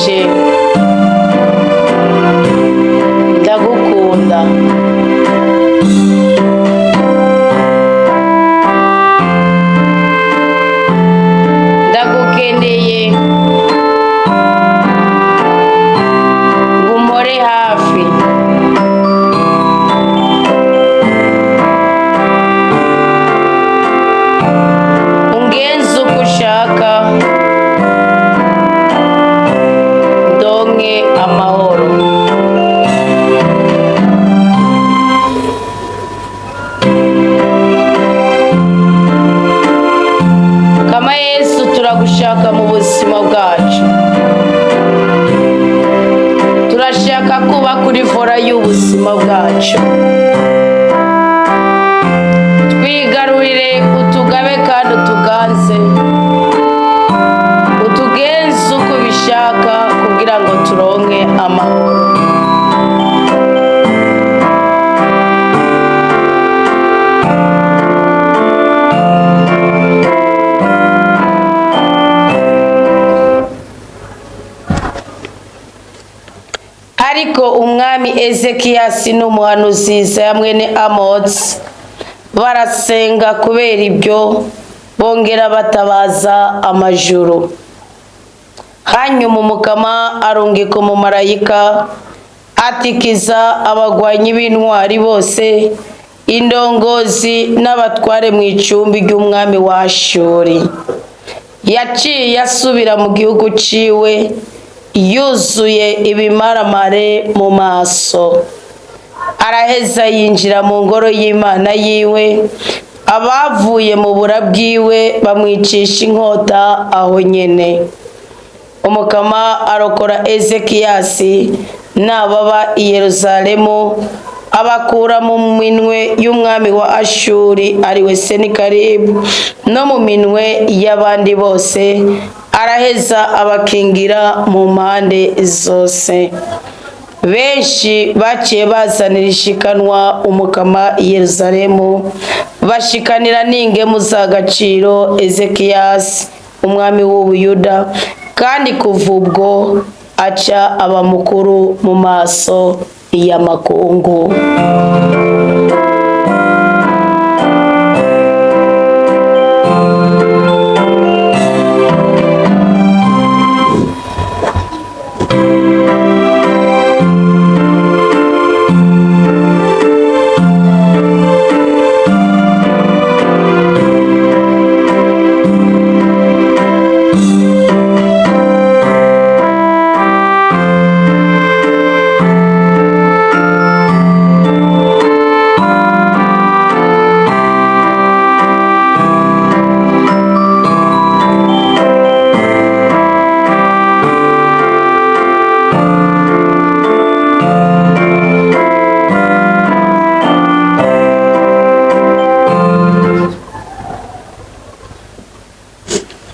wanje ndagukunda ndagukeneye ngumore hafi ungenze uko ushaka ndonke amahoro kama Yesu turagushaka mu buzima bwacu turashaka kuba kuri fora y'ubuzima bwacu twigarurire utugabe kandi utuganze utugenze uko bishaka kugira ngo turonke amahoro ariko umwami Ezekiyasi n'umuhanuzi Yesaya mwene Amosi barasenga kubera ibyo bongera batabaza amajuru. Hanyuma umukama arungika umumarayika atikiza abagwanyi b'intwari bose indongozi n'abatware mu icumbi ry'umwami wa Ashuri. Yaciye asubira mu gihugu ciwe yuzuye ibimaramare mu maso. Araheza yinjira mu ngoro y'Imana yiwe, abavuye mu bura bwiwe bamwicisha inkota aho nyene. Umukama arokora Ezekiyasi n'ababa i Yerusalemu abakura mu minwe y'umwami wa Ashuri ariwe Senikeribu no mu minwe y'abandi bose, araheza abakingira mu mpande zose. Benshi baciye bazanira ishikanwa umukama i Yerusalemu, bashikanira n'ingemu z'agaciro Ezekiyasi umwami w'Ubuyuda, kandi kuva ubwo aca aba mukuru mu maso y'amakungu.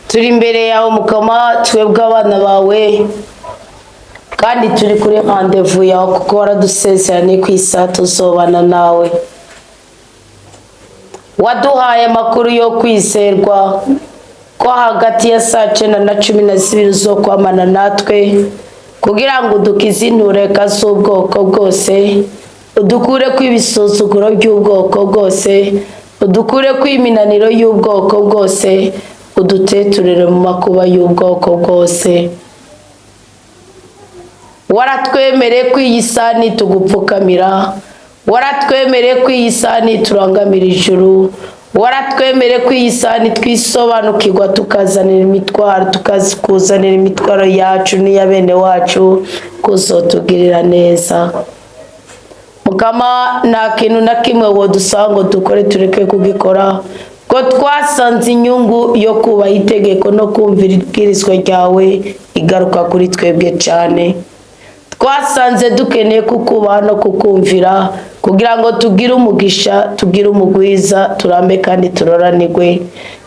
Turi imbere yawe mukama, twebwe abana bawe, kandi turi kuri rendezvous yawe kuko waradusezeraniye ku isaha tuzobana nawe. Waduhaye amakuru yo kwizerwa ko hagati ya saa 9 na 12 zo kwamana natwe kugira ngo udukize intureka z'ubwoko bwose, udukure kw'ibisuzuguro by'ubwoko bwose, udukure kw'iminaniro y'ubwoko bwose, uduteturire mu makuba y'ubwoko bwose. Waratwemereye ko iyi sani tugupfukamira, waratwemereye ko iyi sani turangamira ijuru, waratwemereye ko iyi sani twisobanukirwa tukazanira imitwaro, tukazikuzanira imitwaro yacu n'iya bene wacu kuzotugirira neza. Mukama, nta kintu na kimwe wodusaba ngo dukore tureke kugikora, ko twasanze inyungu yo kubaha itegeko no kumvira ibwirizwa ryawe igaruka kuri twebwe cyane. Twasanze dukeneye kukubaha no kukumvira kugira ngo tugire umugisha, tugire umugwiza, turambe kandi turoranirwe.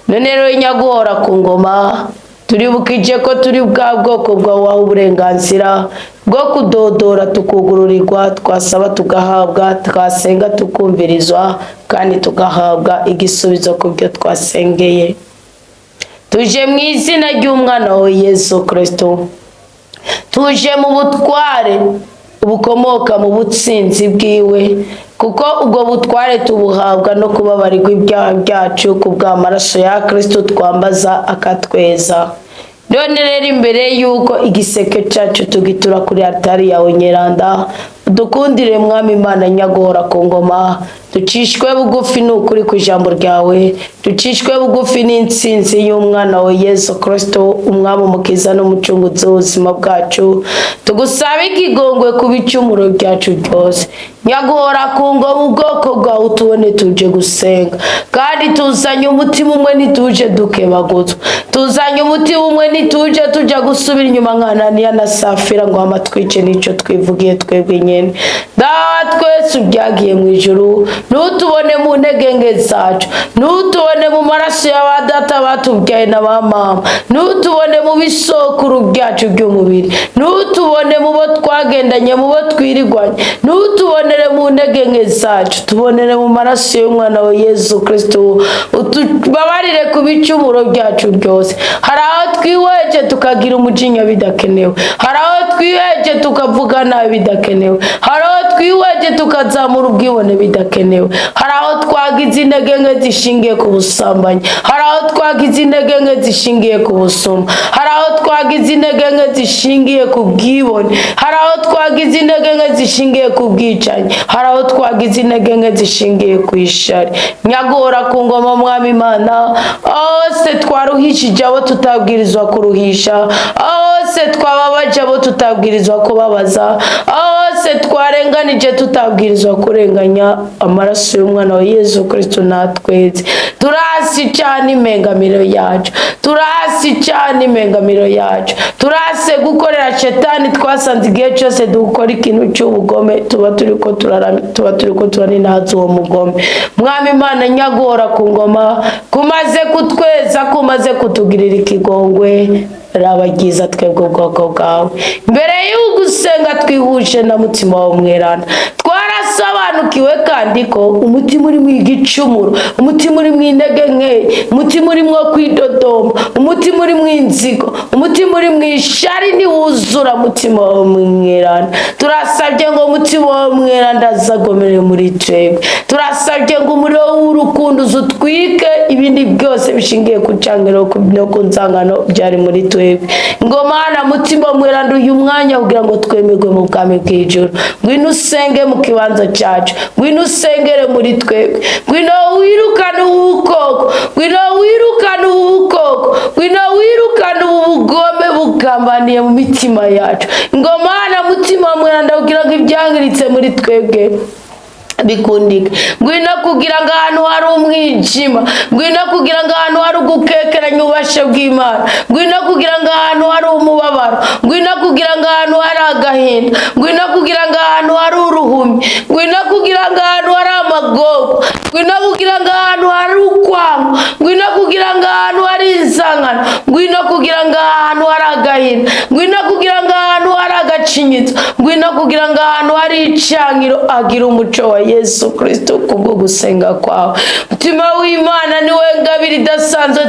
None rero nyaguhora ku ngoma, turibukije ko turi bwa bwoko bwawe uburenganzira bwo kudodora tukugururirwa, twasaba tugahabwa, twasenga tukumvirizwa kandi tugahabwa igisubizo ku byo twasengeye. Tuje mu izina ry'umwana wa Yesu Kristo tuje mu butware bukomoka mu butsinzi bwiwe, kuko ubwo butware tubuhabwa no kubabarirwa ibyaha byacu ku bw'amaraso ya Kristo twambaza akatweza. None rero imbere yuko igiseke cyacu tugitura kuri altari yawe nyeranda, dukundire Mwami Imana nyagora ku ngoma, ducishwe bugufi n'ukuri ku ijambo ryawe, ducishwe bugufi n'intsinzi y'umwana wa Yesu Kristo, umwami umukiza n'umucunguzi w'ubuzima bwacu. Tugusabe ikigongwe ku bicumuro byacu byose, nyagora ku ngoma ubwoko bwawe utubone tuje gusenga, kandi tuzanye umutima umwe ntituje dukebaguzwa, tuzanye umutima umwe ntituje tujya gusubira inyuma nka Ananiya na Safira ngo amatwice n'icyo twivugiye twebwe nyene. Dawa twese ubyagiye mu ijuru, ntutubone mu ntege nke zacu, ntutubone mu maraso y'abadata batubyaye na ba mama, ntutubone mu bisokuru byacu by'umubiri, ntutubone mu bo twagendanye, mu bo twirigwanye, ntutubonere mu ntege nke zacu, tubonere mu maraso y'umwana wa Yesu Kristo, utubabarire ku bicumuro byacu byose. Hari aho twiweje tukagira umujinya bidakenewe, hari aho twiweje tukavuga nabi bidakenewe, hari aho twiweje tukazamura ubwibone bidakenewe, hari aho twagize intege nke zishingiye ku busambanyi, hari aho twagize intege nke zishingiye ku busuma, hari aho twagize intege nke zishingiye ku bwibone, hari aho twagize intege nke zishingiye ku bwicanyi, hari aho twagize intege nke zishingiye ku ishari. Nyagora ku ngoma Mwami Imana, hose twaruhishije abo tutabwirizwa kuruhisha, hose twababaje abo tutabwirizwa kubabaza, hose twarenganije tutabwirizwa kurenganya, amaraso y'umwana wa Yesu Kristo natweze. Turasi cyane imengamiro yacu, turasi cyane imengamiro yacu, turase gukorera shetani. Twasanze igihe cyose dukora ikintu cy'ubugome tuba turiko turaninaza uwo mugome. Mwami Imana nyagora ku ngoma, kumaze kutweza, kumaze kutugirira ikigongwe, rabagiza twebwe ubwoko bwawe. Mbere y'ugusenga twihuje na mutima wawe mwerana, twarasobanukiwe kandi ko umutima uri mu igicumuro, umutima uri mu intege nke, umutima uri mu kwidodoma, umutima uri mu inzigo, umutima uri mu ishari niwuzura mutima wawe mwerana. Turasabye ngo umutima wawe mwerana azagomere muri twebwe, turasabye ngo umuriro w'urukundo uzutwike ibindi byose bishingiye ku cangiro no ku nzangano byari muri twebwe. Ngo Mana mutima mweranda uyu mwanya kugira ngo twemerwe mu bwami bw'ijuru, ngwino usenge mu kibanza cyacu, ngwino usengere muri twebwe, ngwino wirukane ubukoko, ngwino wirukane ubukoko, ngwino wirukane ubugome bugambaniye mu mitima yacu. Ngo Mana mutima mweranda kugira ngo ibyangiritse muri twebwe bikundike, ngwino kugira ngo ahantu hari umwijima, ngwino kugira ngo ahantu hari ugukekeranya ububasha bw'Imana, ngwino kugira ngo ahantu hari umubabaro, ngwino kugira ngo ahantu hari agahinda, ngwino kugira ngo ahantu hari uruhumi, ngwino kugira ngo ahantu hari amagogo, ngwino kugira ngo ahantu hari ukwango, ngwino kugira ngo ahantu hari inzangano, ngwino kugira ngo ahantu hari agahinda, ngwino kugira ngo ahantu hari agacinyitso, ngwino kugira ngo ahantu hari icangiro, agira umuco wa Yesu Kristo kubwo gusenga kwawe. Mutima w'Imana niwe ngabire idasanzwe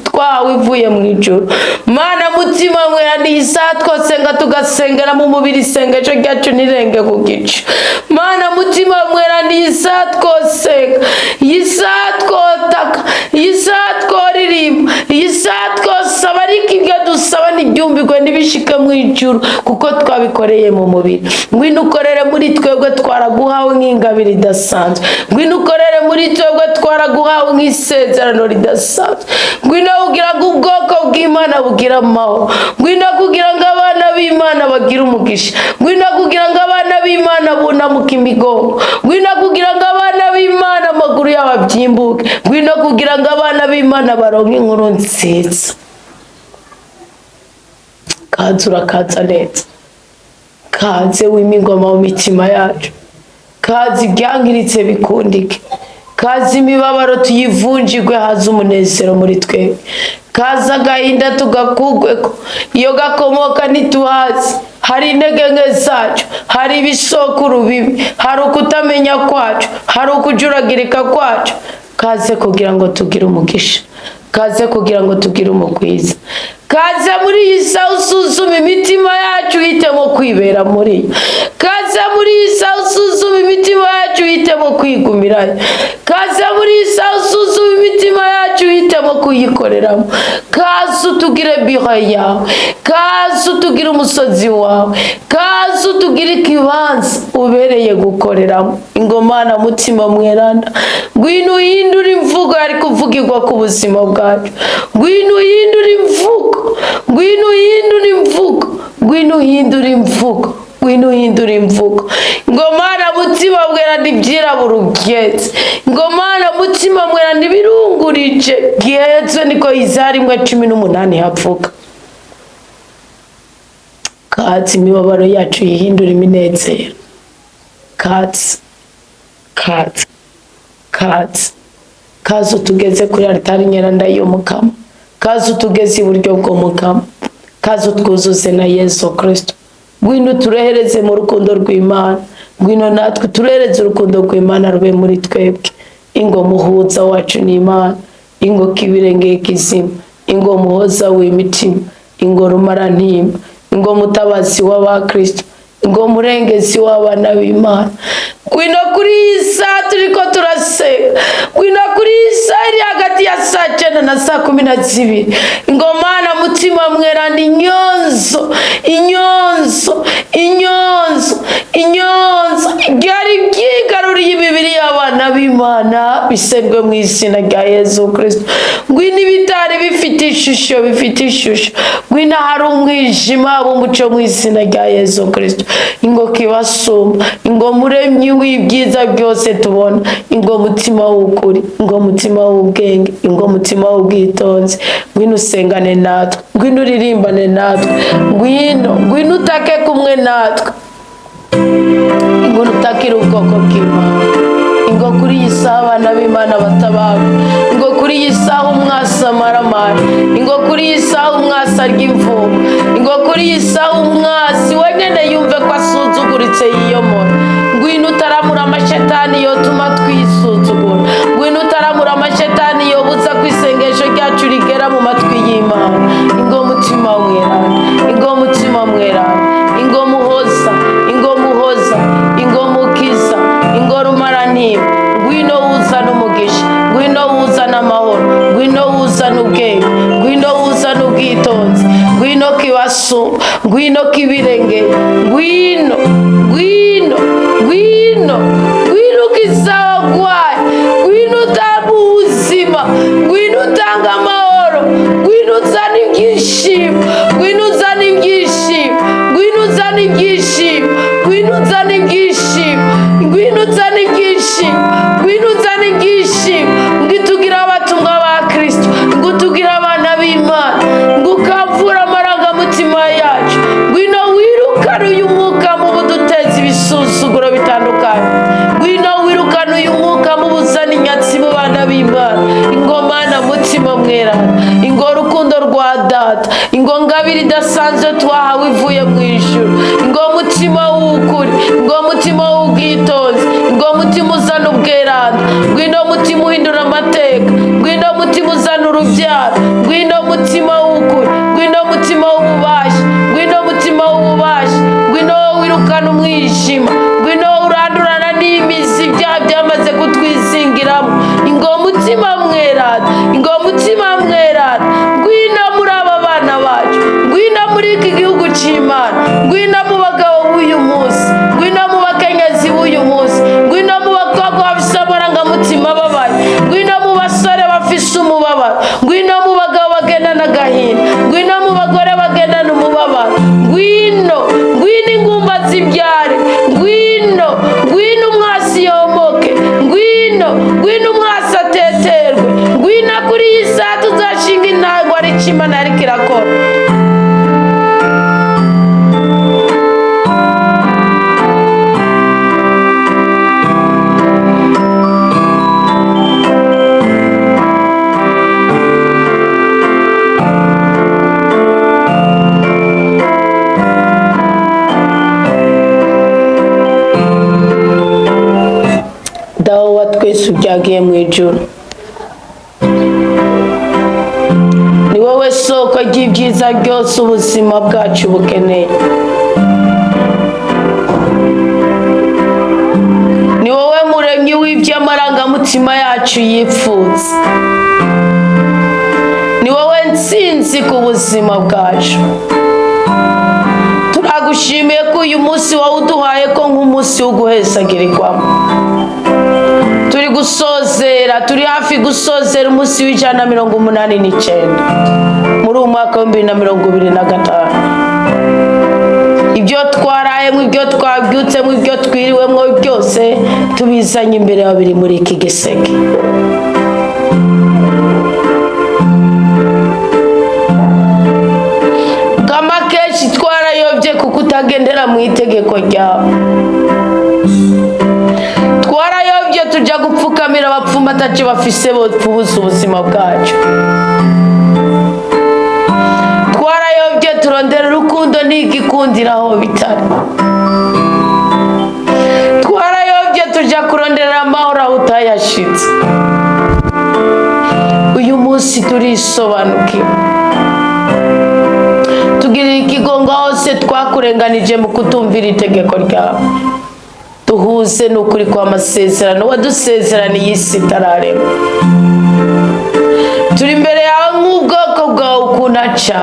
twahawe ivuye mu ijuru. Mana mutima mweranda, iyi saha twosenga tugasengera mu mubiri, isengesho ryacu nirenge ku gicu. Mana mutima mweranda, iyi saha twosenga, iyi saha twotaka, iyi saha tworirimba, iyi saha twosaba, ariko ibyo dusaba ntibyumvigwe ntibishike mu ijuru kuko twabikoreye mu mubiri. Ngwino ukorere muri twebwe, twaraguhawe nk'ingabire idasanzwe. Ngwino ukorere muri twebwe, twaraguhawe nk'isezerano ridasanzwe. Ngwino kugira ngo ubwoko bw'Imana bugira amahoro, ngwino kugira ngo abana b'Imana bagire umugisha, ngwino kugira ngo abana b'Imana bunamuke imigongo, ngwino kugira ngo abana b'Imana amaguru yabo abyimbuke, ngwino kugira ngo abana b'Imana baronke inkuru nziza. Kaze urakaza neza, kaze w'imigoma mu mitima yacu, kazi ibyangiritse bikundike, kazi imibabaro tuyivunjirwe, haza umunezero muri twe, kaza agahinda tugakugweko, iyo gakomoka ntituhazi, hari intege nke zacu, hari ibisokuru bibi, hari ukutamenya kwacu, hari ukujuragirika kwacu. Kaze kugira ngo tugire umugisha, kaze kugira ngo tugire umugwiza, kaza muri iyi saha usuzuma imitima yacu uhitemo kwibera muri yo. Kaza muri iyi saha usuzuma imitima yacu uhitemo kwigumirayo. Kaza muri iyi saha usuzuma imitima yacu uhitemo kuyikoreramo. Kaza utugire biro yawe, kaza utugire umusozi wawe, kaza utugire ikibanza ubereye gukoreramo. Ingomana mutima mweranda, ngwino uhindure imvugo yari kuvugirwa ku buzima bwacu. Ngwino uhindure imvugo, ngwino uhindure imvugo, ngwino uhindure imvugo, ngwino uhindure imvugo. Ingomana mutima mweranda ibyirabura ubyetse. Ingomana mutima mweranda ibirungurije byetse. Niko Izari 18 havuga. Kaza imibabaro yacu yihindura iminezero. Kaza, kaza, kaza, kaza utugeze kuri altari nyeranda y'umukama. Kaza utugeze iburyo bw'umukama. Kaza utwuzuze na Yesu Kristo. Ngwino turehereze mu rukundo rw'Imana. Ngwino natwe turehereze urukundo rw'Imana rube muri twebwe. Ingo muhuza wacu n'Imana, ingo kibirengeye kizima, ingo muhoza w'imitima, ingo rumarantimba, ingo mutabazi w'abakristo, ingo murengezi w'abana b'Imana. Ngwino kuri iyi saha turiko turasenga. Ngwino kuri iyi saha iri hagati ya saa 9 na saa 12. Ingomana mutima mweranda inyonzo, inyonzo, inyonzo, inyonzo byari byigaruriye imibiri y'abana b'Imana bisebwe mu izina rya Yesu Kristo. Ngwino ibitari bifite ishusho, bifite ishusho. Ngwino hari umwijima w'umuco mu izina rya Yesu Kristo. Ingo kibasumba, ingo muremyi w'ibyiza byose tubona, ingo mutima w'ukuri, ingo mutima w'ubwenge, ingo mutima w'ubwitonzi. Ngwino usengane natwe, ngwino uririmbane natwe, ngwino utake kumwe natwe, ngwino utakire ubwoko bw'Imana. Ingo kuri iyi saha abana b'Imana batababa, ingo kuri iyi saha umwasa amaramara, ingo kuri iyi saha umwasa arya imvubu, ingo kuri iyi saha umwasi wenyine yumve ko asuzuguritse yiyomora. Ngwino utaramura amashetani yotuma twisuzugura. Ngwino utaramura amashetani yobuza ko isengesho ryacu rigera mu matwi y'Imana. Ingo mutima mweranda, ingo mutima mweranda, ingo muhoza, ingo muhoza, ingo mukiza, ingo rumarantimba. Ngwino wuzana umugisha, ngwino wuzana amahoro, ngwino wuzana ubwenge, ngwino wuzana ubwitonzi, ngwino kibasumba, ngwino kibirenge, ngwino, ngwino, ngwino, ngwino ukizagwaye, ngwino utanga ubuzima, ngwino utanga amahoro, ngwino uzana ibyishimo, ngwino uzana ibyishimo, ngwino uzana ibyishimo, ngwino uzana ibyishimo, ngwino uzana ibyishimo, ngwino uzana ibyishimo. Ngitugira abatumwa ba Kristo, ngutugira abana b'Imana, ngukavura amarangamutima yacu. Ngwino wirukana uyu mwuka mu buduteza ibisuzuguro bitandukanye. Ngwino wirukana uyu mwuka mu buzana inyatsi mu bana b'Imana. Ingomana mutima mweranda, ingo rukundo rwa data, ingo ngabiri idasanzwe twahawe ivuye mu ijuru, ingo mutima w'ukuri, ingo mutima w'ubwitonzi, ingo mutima uzana ubweranda. Ngwino mutima uhindura amateka, ngwino mutima uzana urubyaro, ngwino mutima w'ukuri, ngwino mutima w'ububasha, ngwino mutima w'ububasha, ngwino wirukana umwijima, ngwino urandurana n'imizi ibyaha byamaze kutwizingiramo. Ingo mutima mweranda, ingo mutima mweranda, ngwino muri aba bana bacu, ngwino muri iki gihugu cy'Imana, ngwino mu bagabo b'uyu munsi, ngwino mu bakenyezi b'uyu munsi, ngwino mu bakobwa bafise amarangamutima babaye, ngwino mu basore bafise umubabaro, ngwino mu bagabo bagendana agahinda, ngwino mu bagore bagendana umubabaro. Ngwino, ngwino ingumba zibyare, ngwino, ngwino umwasi yomoke, ngwino, ngwino umwasi ateterwe. Ngwino kuri iyi saha tuzashinga intango ari cyo Imana yariko irakora. Dawe wa twese ubyagiye mu ijuru, ni wowe soko ry'ibintu ibyiza byose ubuzima bwacu bukeneye. Ni wowe muremyi w'iby'amarangamutima yacu yifuza. Ni wowe ntsinzi ku buzima bwacu. Turagushimiye ko uyu munsi wawuduhaye ko nk'umunsi wo guhezagirirwamo. Turi hafi gusozera umunsi w'189 muri umwaka wa 2025. Ibyo twarayemo, ibyo twabyutsemo, ibyo twiriwemo byose tubizanye imbere ya biri muri iki giseke. Kama kenshi twarayobye kuko utagendera mu itegeko ryawe. Twarayobye tujya gupfukamira abapfumu ataco bafise bopfubuza ubuzima bwacu. Twarayobye turondera urukundo n'igikundira aho bitari. Twarayobye tujya kurondera amahoro aho utayashitse. Uyu munsi turisobanukiwe. Tugirira ikigongo hose twakurenganije mu kutumvira itegeko ryawe. Tuhuze n'ukuri kw'amasezerano wadusezeraniye isi itararema. Turi imbere yawe nk'ubwoko bwawe ukunaca.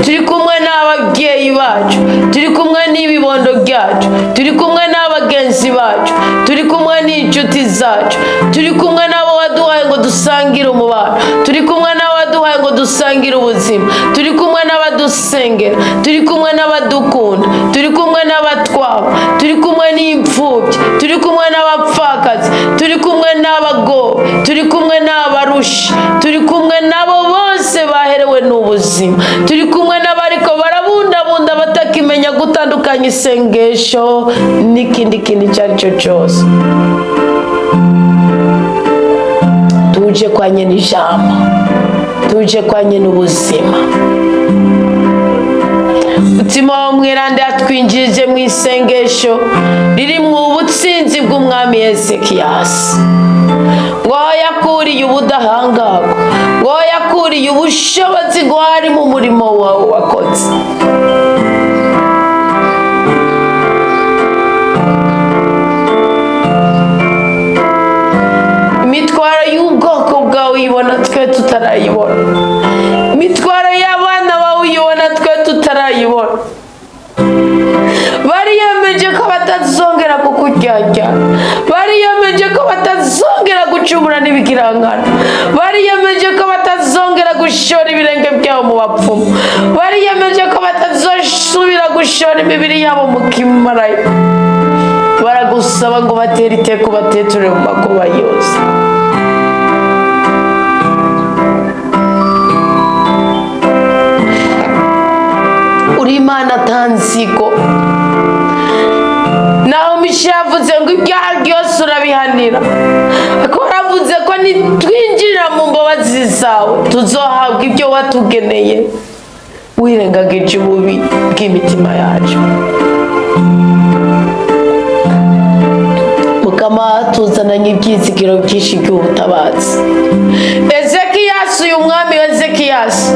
Turi kumwe n'ababyeyi bacu, turi kumwe n'ibibondo byacu, turi kumwe n'abagenzi bacu, turi kumwe n'inshuti zacu, turi kumwe n'abo waduhaye ngo dusangire umubano, turi kumwe n'abo waduhaye ngo dusangire ubuzima, turi kumwe n'abadusengera, turi kumwe n'abadukunda, turi kumwe n'abatwaba, turi kumwe n'imfubyi, turi kumwe n'abapfakazi, turi kumwe n'abagowe, turi kumwe n'abarushi, turi kumwe nabo bose baherewe n'ubuzima, turi kumwe n'abariko barabundabunda batakimenya gutandukanya isengesho n'ikindi kintu icyo ari cyo cyose. Tuje kwa nyene ijambo, tuje kwa nyene ubuzima. Mutima wa mweranda yatwinjije mu isengesho riri mu butsinzi bw'umwami Hezekiyazi. Ngo yakuriye ubudahangarwa, ngo yakuriye ubushobozi bwari mu murimo wawe wakoze. Imitwaro y'ubwoko bwawe uyibona twe tutarayibona. Imitwaro y'abana bawe uyibona twe tutarayibona. Bariyemeje ko batazongera kukuryarya. Bariyemeje ko batazongera gucumura n'ibigirangana. Bariyemeje ko batazongera gushora ibirenge byabo mu bapfumu. Bariyemeje ko batazosubira gushora imibiri yabo mu kimarayika. Baragusaba ngo batere iteka ubateture mu makuba yose. Uri Imana atanzigo. Naho Misha yavuze ngo ibyaha byose urabihanira. Ko waravuze ko nitwinjira mu mbabazi zawe tuzohabwa ibyo watugeneye. Wirengagije ububi bw'imitima yacu. Mukama tuzananye ibyizigiro byinshi by'ubutabazi. Hezekiyazi, uyu mwami Hezekiyazi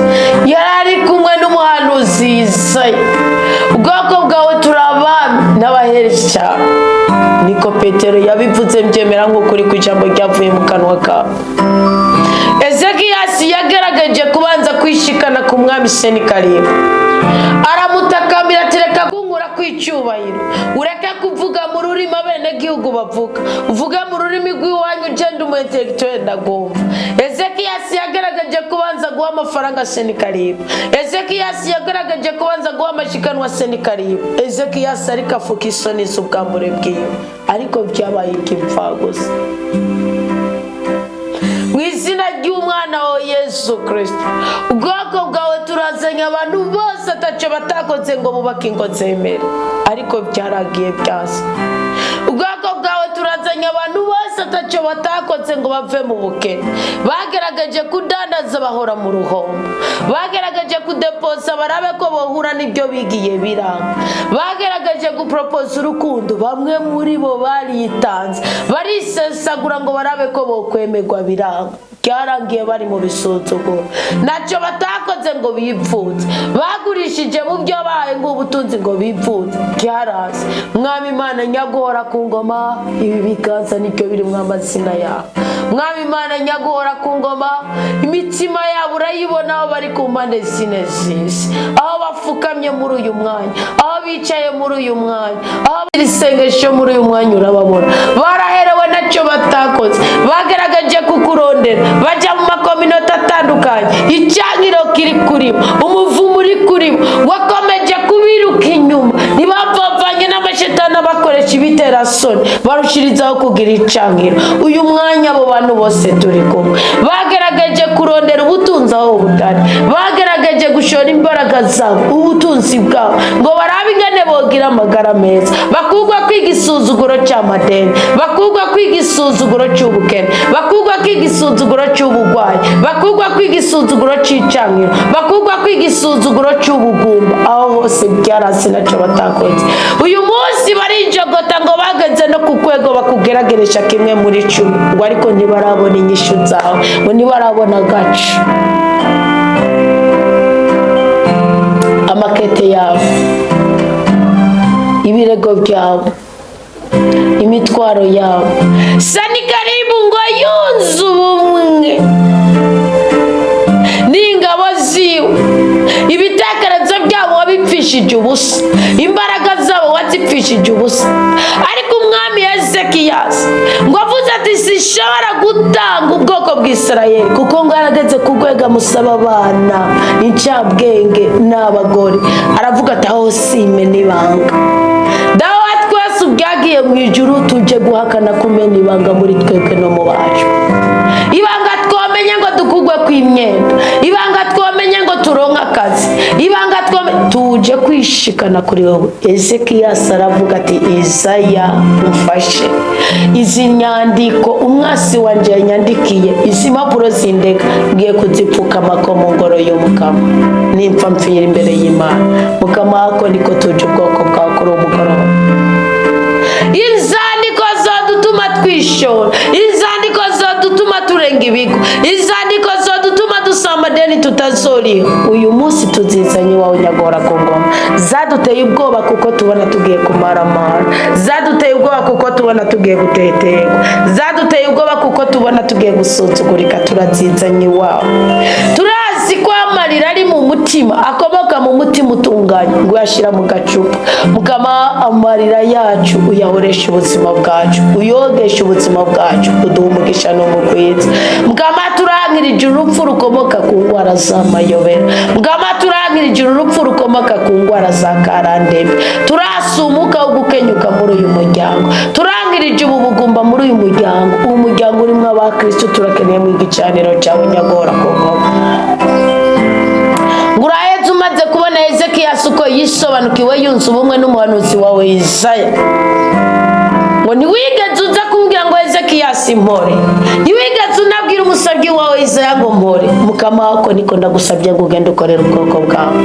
yari kumwe n'umuhanuzi Isaya. Ubwoko bwawe turabami n'abahereje cyane. Niko Petero yabivuze mbyemera nk'ukuri ku ijambo ryavuye mu kanwa kawe. Hezekiyazi yagaragaje kubanza kwishikana ku mwami Senikaribu. Aramutakamira ati reka kunkura kw'icyubahiro. Ureke kuvuga mu rurimi abenegihugu bavuga. Uvuge mu rurimi rw'iwanyu ugenda umu-intellectuel ndagomba. Hezekiyazi yagaragaje kubanza guha amafaranga Senikaribu. Hezekiyazi yagaragaje kubanza guha amashikanwa Senikaribu. Hezekiyazi ariko afuka isoni z'ubwambure bwiwe. Ariko byabaye iby'imfagusa. Mu izina ry'umwana wa Yesu Kristo, ubwoko bwawe turazanye abantu bose ataco batakoze ngo bubake ingo zemere, ariko byaragiye byase. Ubwoko bwawe turazanye abantu bose ataco batakoze ngo bave mu bukene. Bageragaje kudandaza bahora mu ruhombo. Bageragaje kudeposa barabe ko bohura n'ibyo bigiye biranga. Bageragaje gupropose urukundo, bamwe muri bo baritanze. Barisesagura ngo barabe ko bokwemerwa biranga. Byarangiye bari mu bisuzuguro. Naco batakoze bakoze ngo bipfuze, bagurishije mu byo bahaye ngo ubutunzi ngo bipfuze, byaraze. Mwami Imana nyagora ku ngoma, ibi biganza nicyo biri mu amazina yawe. Mwami Imana nyagora ku ngoma, imitima yabo urayibona aho bari ku mpande zine z'isi, aho bafukamye muri uyu mwanya, aho bicaye muri uyu mwanya, aho isengesho muri uyu mwanya urababona. Baraherewe nacyo batakoze, bagaragaje kukurondera, bajya mu makominota atandukanye, icyangiro kiri kuri bo, umuvumo uri kuri bo, wakomeje kubiruka inyuma, ntibavavanye n'amashetani bakoresha ibiterasoni, barushirizaho kugira icyangiro. Uyu mwanya abo bantu bose turi kumwe bagaragaje kurondera ubutunzi aho butari, bagaragaje gushora imbaraga zabo, ubutunzi bwabo, ngo barabe ingane bogira amagara meza, bakugwa kwiga isuzuguro cy'amadeni, bakugwa kwiga isuzuguro cy'ubukene, bakugwa kwiga isuzuguro cy'ubugwayi, bakugwa kwiga isuzuguro cy'icyangiro, bakugwa kwiga isuzuguro cy'ubugumba. Aho hose byarase nacyo batakoze, uyu munsi barinjogota ngo bageze no ku kwego bakugerageresha kimwe muri 10, ngo ariko ntibarabona inyishu zawe, ngo ntibarabona agace. Amakete yawe, ibirego byawe, imitwaro yawe, sani karibu ngo yunze ubumwe n'ingabo ziwe. Ibitekerezo byabo wabipfishije ubusa, imbaraga zabo wazipfishije ubusa. Ariko umwami Ezekias ngo avuze ati sinshobora gutanga ubwoko bw'Isirayeli, kuko ngo arageze kugwega musaba abana n'icyabwenge n'abagore. Aravuga ati aho simena ibanga. Dawe twese ubyagiye mu ijuru tuje guhakana kumena ibanga muri twebwe no mu bacu. Ibanga twamenye ngo dukugwe kw'imyenda, ibanga twamenye ngo turonka akazi, ibanga tuje kwishikana kuri wowe. Ezekias aravuga ati Isaya umfashe, izi nyandiko umwasi wanje yanyandikiye, izi mpapuro zindeka ngiye kuzipfukama ko mu ngoro y'Umukama, nimpfa mpfira imbere y'Imana. Mukama wako niko tuje ubwoko bwawe kuri umugoroba. Inzandiko zodutuma twishora, inzandiko zodutuma turenga ibigo, inzandiko zodutuma dusaba amadeni tutazoriha, uyu munsi tuzizanye iwawe nyagora ku ngoma. Zaduteye ubwoba kuko tubona tugiye kumaramara, zaduteye ubwoba kuko tubona tugiye guteterwa, zaduteye ubwoba kuko tubona tugiye gusuzugurika. Turazizanye iwawe, turazi ko amarira ari mu mutima, akomoka mu mutima utunganye, ngo uyashyira mu gacupa. Mukama amarira yacu uyahoresha ubuzima bwacu, uyogesha ubuzima bwacu, uduha umugisha n'umugwiza. Mukama turankirije urupfu rukomoka ku ndwara z'amayobera, Mukama turankirije urupfu rukomoka ku ndwara za karandembe, turasumuka wo gukenyuka muri uyu muryango, turankirije ubu bugumba muri uyu muryango. Uwo muryango urimo abakristo turakeneye mu igicaniro cyawe nyagora ku ngoma. Nguraheze umaze kubona Ezekias uko yisobanukiwe yunze ubumwe n'umuhanuzi wawe Isaya, ngo ntiwigeze uza kumbwira ngo Ezekias mpore, ntiwigeze unabwira umusabyi wawe Isaya ngo mpore. Mukama wako niko ndagusabye ngo ugende ukorera ubwoko bwawe.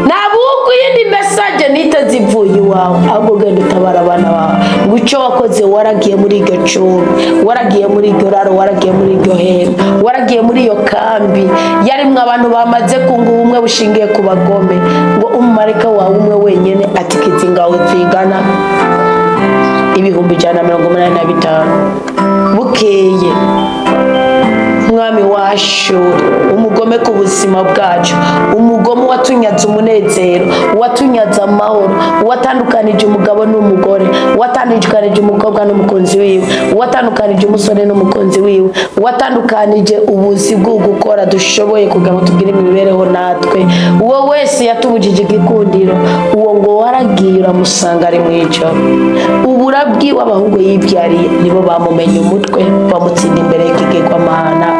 Nabuku yindi message niteze ivuye iwawe, ahubwo ugende utabara abana bawe. Ngo icyo wakoze waragiye muri iryo cumbi, waragiye muri iryo raro, waragiye muri iryo hema, waragiye muri iyo kambi yarimwe abantu bamaze kunga ubumwe bushingiye ku bagome. Ngo umumarayika wawe umwe wenyene atikiza ingawe zingana 185. Bukeye umwami wa Shuri, umugome ku buzima bwacu, umugome watunyaza umunezero, watunyaza amahoro, watandukanije umugabo n'umugore, watandukanije umukobwa n'umukunzi wiwe, watandukanije umusore n'umukunzi wiwe, watandukanije ubuzi bwo gukora dushoboye kugira ngo tugire imibereho natwe. Uwo wese yatubujije igikundiro, uwo ngo waragiye uramusanga ari mwico. Uburabwi w'abahungu yibyariye nibo bamumenye umutwe, bamutsinda imbere y'ikigirwamana.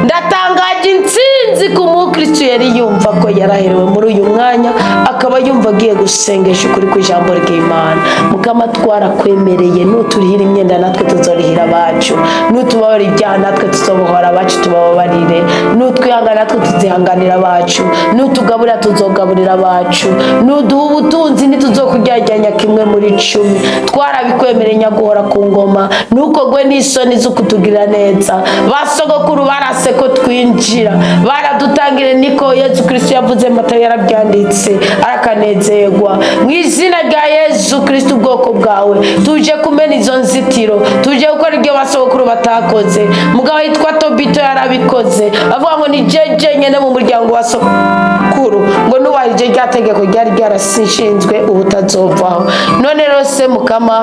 Ndatangaje intsinzi ku mukristo yari yumva ko yaraherewe muri uyu mwanya, akaba yumva agiye gusengesha ukuri ku ijambo ry'Imana. Mukama twarakwemereye, nuturihira imyenda natwe tuzorihira abacu, nutubabarira ibyaha natwe tuzobohora abacu tubababarire, nutwe nutwihangana natwe tuzihanganira abacu, nutugaburira tuzogaburira abacu, nuduha ubutunzi ntituzokuryajyanya kimwe muri 10. Twarabikwemereye nyaguhora ku ngoma, ntukogwe n'isoni zo kutugirira neza. Basogokuru barase ko twinjira, baradutangire niko Yesu Kristo yavuze, Matayo yarabyanditse arakanezerwa. Mu izina rya Yesu Kristo ubwoko bwawe tuje kumena izo nzitiro, tuje gukora ibyo basogokuru batakoze. Mugabo yitwa Tobito yarabikoze, avuga ngo ni jeje nyene mu muryango wa sogokuru, ngo nuwahije rya tegeko ryari ryarashinzwe ubutazovaho. None rero se Mukama,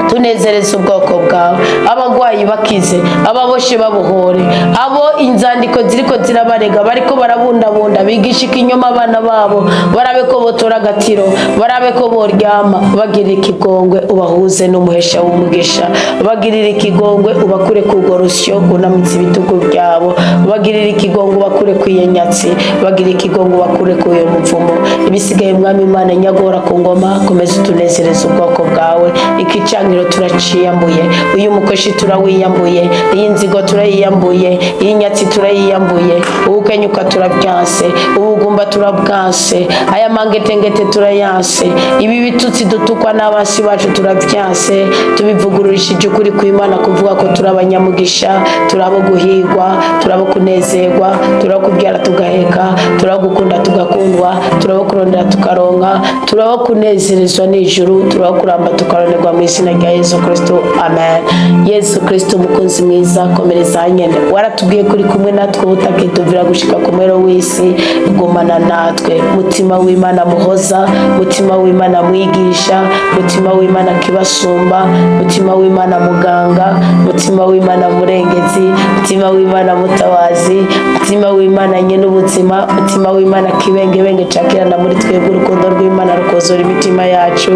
tunezereze ubwoko bwawe, abagwayi bakize, ababoshe babuhore, abo inzandiko ziriko zirabarega bariko barabundabunda bigisha ikinyoma abana babo, barabe ko botora agatiro, barabe ko boryama. Bagirira ikigongwe ubahuze n'umuhesha w'umugisha, bagirira ikigongwe ubakure ku gorosyo kunamitsa ibitugu byabo, bagirira ikigongwe ubakure ku yenyatsi, bagirira ikigongwe ubakure ku uyo muvumo. Ibisigaye Mwami Imana nyagora ku ngoma, komeza utunezereze ubwoko bwawe. Ikicangiro turaciyambuye, uyu mukoshi turawiyambuye, iyi nzigo turayiyambuye, iyi nyatsi turayiyambuye, ubukenyuka turabyanse, ubugumba turabwanse, aya mangetengete turayanse, ibi bitutsi dutukwa n'abasi bacu turabyanse. Tubivugururishije ukuri kw'Imana kuvuga ko turabanyamugisha, turabo guhigwa, turabo kunezerwa, turabo kubyara tugaheka, turabo gukunda tugakundwa, turabo kurondera tukaronka, turabo kunezerezwa n'ijuru, turabo kuramba tukaronerwa mu izina rya Yesu Kristo. Amen. Yesu Kristo mukunzi mwiza, komereza nyene, waratubwiye kuri kumwe natwe utakituvira gushika ku mwero w'isi. Gumana natwe, mutima w'Imana muhoza, mutima w'Imana mwigisha, mutima w'Imana kibasumba, mutima w'Imana muganga, mutima w'Imana murengezi, mutima w'Imana mutawazi, mutima w'Imana nyene ubuzima, mutima w'Imana kibengebenge cakirana muri twebwe. Urukundo rw'Imana rukozora imitima yacu,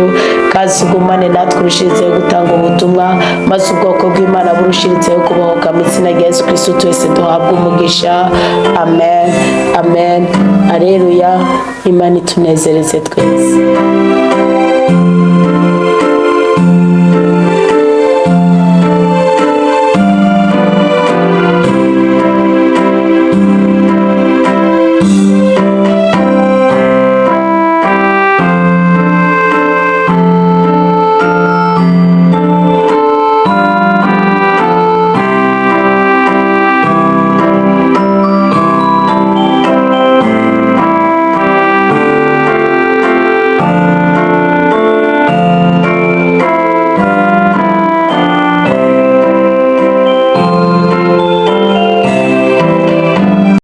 kazi ugumane natwe urushirizeho gutanga ubutumwa, maze ubwoko bw'Imana burushirizeho kubohoka mu izina rya Yesu Kristo. Twese duhabwe umugisha. Amen, amen, aleluya. Imana itunezereze twese.